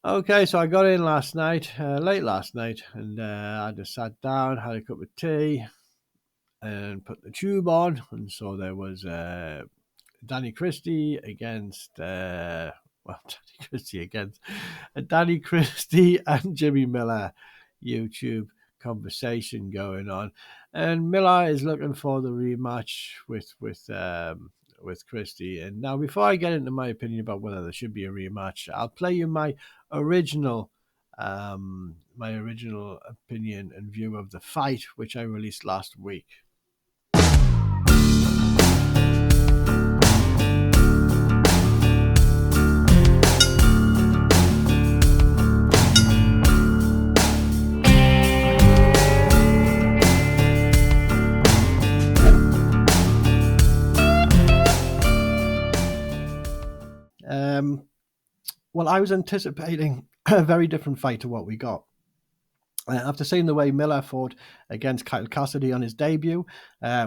Okay, so I got in last night, late last night, and I just sat down, had a cup of tea, and put the tube on, and so there was Danny Christie against Danny Christie against Danny Christie and Jimmy Millar YouTube conversation going on, and Millar is looking for the rematch with Christie. And now, before I get into my opinion about whether there should be a rematch, I'll play you original my original opinion and view of the fight, which I released last week. Well, I was anticipating a very different fight to what we got. After seeing the way Millar fought against Kyle Cassidy on his debut,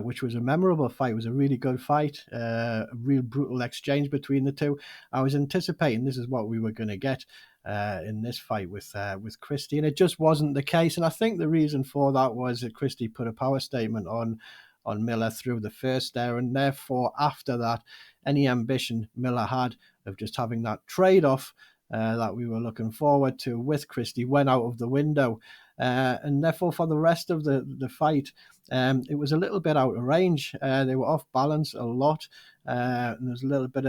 which was a memorable fight, it was a really good fight, a real brutal exchange between the two. I was anticipating this is what we were going to get in this fight with Christie, and it just wasn't the case. And I think the reason for that was that Christie put a power statement on Millar through the first there, and therefore after that, any ambition Millar had of just having that trade-off that we were looking forward to with Christie went out of the window. And therefore, for the rest of the fight, it was a little bit out of range. They were off balance a lot. And there's a little bit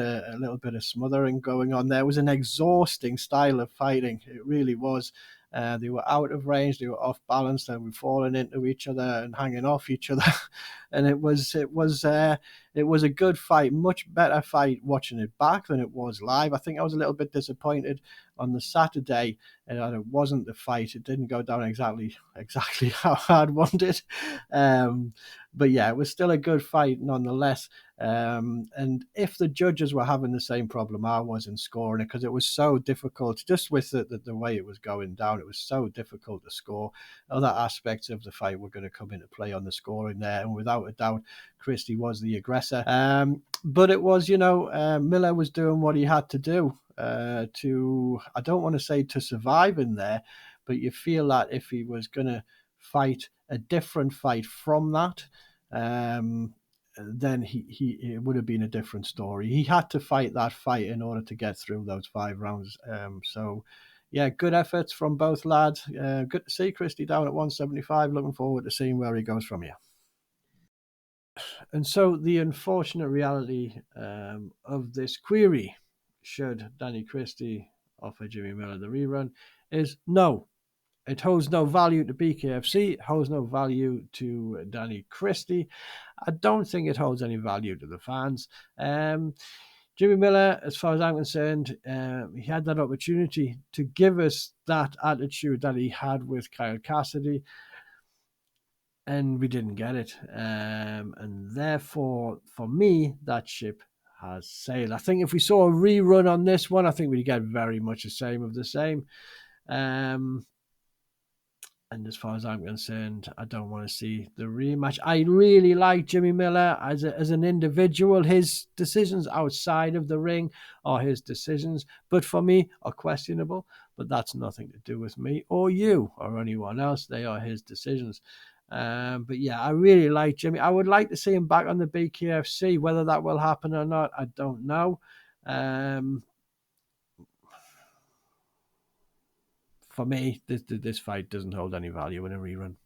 of smothering going on. There was an exhausting style of fighting. It really was. They were out of range. They were off balance. They were falling into each other and hanging off each other. And it was a good fight, much better fight watching it back than it was live. I think I was a little bit disappointed on the Saturday that it wasn't the fight. It didn't go down exactly how I'd wanted. But yeah, it was still a good fight nonetheless. And if the judges were having the same problem I was in scoring it, because it was so difficult, just with the way it was going down, it was so difficult to score. Other aspects of the fight were going to come into play on the scoring there, and without a doubt, Christie was the aggressor. But it was, Millar was doing what he had to do to, I don't want to say to survive in there, but you feel that if he was going to fight a different fight from that, then it would have been a different story. He had to fight that fight in order to get through those 5 rounds. So, yeah, good efforts from both lads. Good to see Christie down at 175. Looking forward to seeing where he goes from here. And so the unfortunate reality of this query, should Danny Christie offer Jimmy Millar the rerun, is no. It holds no value to BKFC. It holds no value to Danny Christie. I don't think it holds any value to the fans. Jimmy Millar, as far as I'm concerned, he had that opportunity to give us that attitude that he had with Kyle Cassidy, and we didn't get it. And therefore, for me, that ship has sailed. I think if we saw a rerun on this one, I think we'd get very much the same of the same. And as far as I'm concerned, I don't want to see the rematch. I really like Jimmy Millar as an individual. His decisions outside of the ring are his decisions, but for me are questionable. But that's nothing to do with me or you or anyone else. They are his decisions. But yeah, I really like Jimmy. I would like to see him back on the BKFC. Whether that will happen or not, I don't know. For me, this fight doesn't hold any value in a rerun.